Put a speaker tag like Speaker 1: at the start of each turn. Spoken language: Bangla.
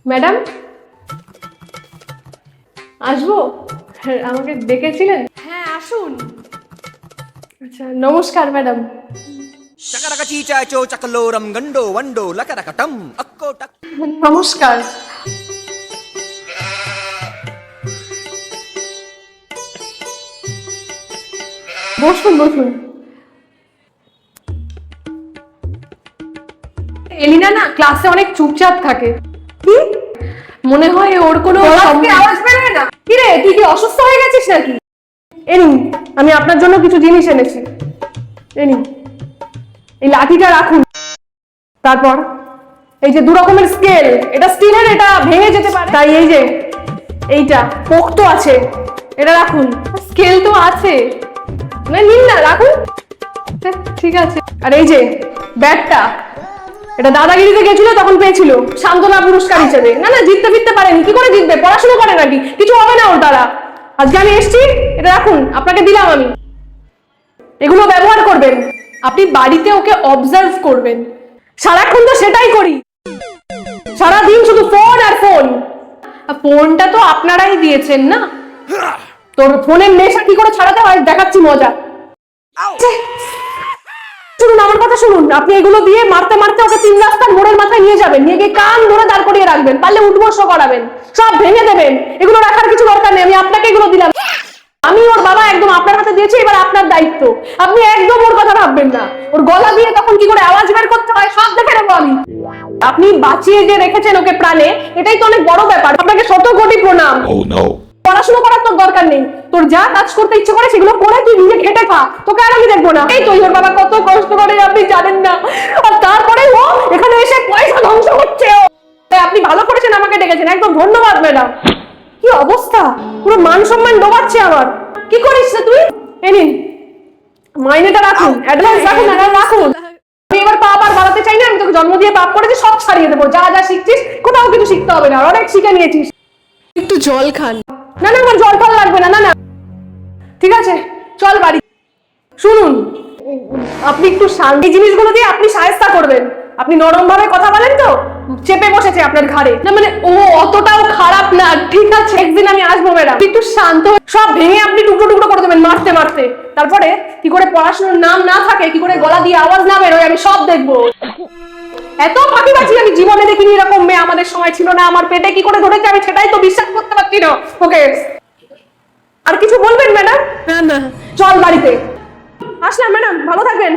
Speaker 1: ম্যাডাম আসবো? হ্যাঁ, আমাকে ডেকেছিলেন?
Speaker 2: হ্যাঁ আসুন।
Speaker 1: আচ্ছা নমস্কার madam.
Speaker 3: Chakaraka chicha cho chakaloram gando wando lakarakatam akko tak.
Speaker 1: নমস্কার। বসুন বসুন। এলিনা না ক্লাসে অনেক চুপচাপ থাকে। কি মনে হয় ওর কোনো আওয়াজ বেরোয় না? কি রে তুই কি অসুস্থ হয়ে গেছিস নাকি? এনিন আমি আপনার জন্য কিছু জিনিস এনেছি। এনিন এই লাঠিটা রাখুন। তারপর এই যে দু রকমের স্কেল, এটা স্টিলের, এটা ভেঙে যেতে পারে, তাই এই যে এইটা পোক্ত আছে, এটা রাখুন। স্কেল তো আছে না, নিন না রাখুন। ঠিক আছে। আর এই যে ব্যাটটা, এটা দাদাগিরিতে গেছিল তখন পেয়েছিল সান্ত্বনা পুরস্কার হিসেবে। না না জিততে ফিরতে পারেনি, কি করে জিতবে? পড়াশোনা করে নাকি? কিছু হবে না ওর দ্বারা। আজকে আমি এসছি, এটা রাখুন, আপনাকে দিলাম আমি। এগুলো ব্যবহার করবেন, আপনি বাড়িতে ওকে অবজার্ভ করবেন। সারাক্ষণ তো সেটাই করি, সারাদিন শুধু ফোন আর ফোন। ফোনটা তো আপনারাই দিয়েছেন না? তোর ফোনের নেশা কি করে ছাড়াতে হয় দেখাচ্ছি মজা। শুনুন আমার কথা শুনুন, আপনি এগুলো দিয়ে মারতে মারতে ওকে 3 রাস্তার মোড়ের মাথায় নিয়ে যাবেন, নিয়ে গিয়ে কান ধরে দাঁড় করিয়ে রাখবেন, পারলে উঠবস করাবেন, সব ভেঙে দেবেন। এগুলো রাখার কিছু দরকার নেই, আমি আপনাকে এগুলো দিলাম। আমি ওর বাবা একদম আপনার হাতে দিয়েছি, এবার আপনার দায়িত্ব। আপনি একদম ওর কথা ভাববেন না, ওর গলা দিয়ে তখন কি করে আওয়াজ বের করতে হয় সব দেখে নেবো আমি। আপনি বাঁচিয়ে যে রেখেছেন ওকে প্রাণে, এটাই তো অনেক বড় ব্যাপার। আপনাকে শত কোটি প্রণাম। পড়াশোনা করার তোর দরকার নেই, তোর যা কাজ করতে ইচ্ছে করে সেগুলো করে তুই নিজে খেটে খা, তোকে আর আমি দেখবো না। এই তো ওর বাবা কত কষ্ট করে আপনি জানেন না, আর তারপরে ও এখানে এসে পয়সা ধ্বংস করছে। আপনি ভালো করেছেন আমাকে ডেকেছেন, একদম ধন্যবাদ ম্যাডাম। কি অবস্থা, পুরো মান সম্মান ডোবাচ্ছে আমার। কি করিস রে তুই? এই নিন মাইনেটা রাখুন, অ্যাডভান্স রাখুন, রাখুন। আমি এবার পাপ আর বাড়াতে চাই না, আমি তোকে জন্ম দিয়ে পাপ করেছি, সব ছাড়িয়ে দেবো। যা যা শিখছিস কোথাও কিছু শিখতে হবে না, অনেক শিখে নিয়েছিস।
Speaker 2: একটু জল খান।
Speaker 1: না না আমার জল ফল লাগবে না, না না ঠিক আছে চল বাড়ি। শুনুন আপনি একটু শান্তি, জিনিসগুলো দিয়ে আপনি সাহায্য করবেন। আপনি নরম ভাবে কথা বলেন তো, চেপে বসেছে আপনার ঘাড়ে। না মানে ও অতটাও খারাপ না, ঠিক আছে একদিন আমি আসবো ম্যাডাম, একটু শান্ত। সব ভেঙে আপনি টুকরো টুকরো করে দেবেন মারতে মারতে, তারপরে কি করে পড়াশোনার নাম না থাকে, কি করে গলা দিয়ে আওয়াজ না বেরোয়, আমি সব দেখবো। এত ফাঁকিবাজি আমি জীবনে দেখিনি, এরকম মেয়ে আমাদের সময় ছিল না। আমার পেটে কি করে ধরেছে আমি সেটাই তো বিশ্বাস করতে পারছি না। ওকে আর কিছু বলবেন ম্যাডাম?
Speaker 2: না না
Speaker 1: চল বাড়িতে। আসলাম ম্যাডাম, ভালো থাকবেন।